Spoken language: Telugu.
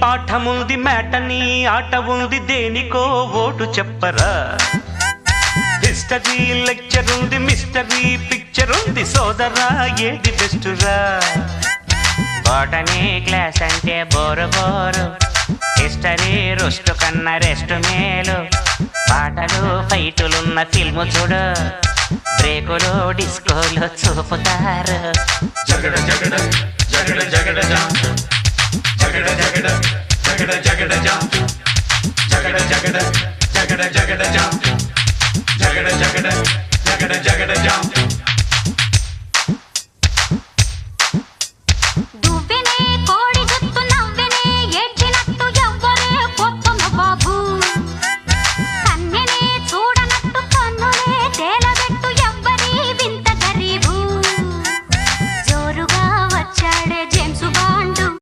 పాఠముంది మ్యాటనీ ఆట ఉంది దేనికో ఓటు చెప్పరా హిస్టరీ లెక్చర్ ఉంది మిస్టరీ పిక్చర్ ఉంది సోదరా ఏది బెస్టురా బోటనీ క్లాస్ అంటే బోరు బోరు హిస్టరీ రుస్టు కన్నా రెస్ట్ మేలు పాటలు ఫైటులున్న ఫిల్ము చూడు బ్రేకులు డిస్కోలు చూపుతారు జగడ జగడ జగడ జగడ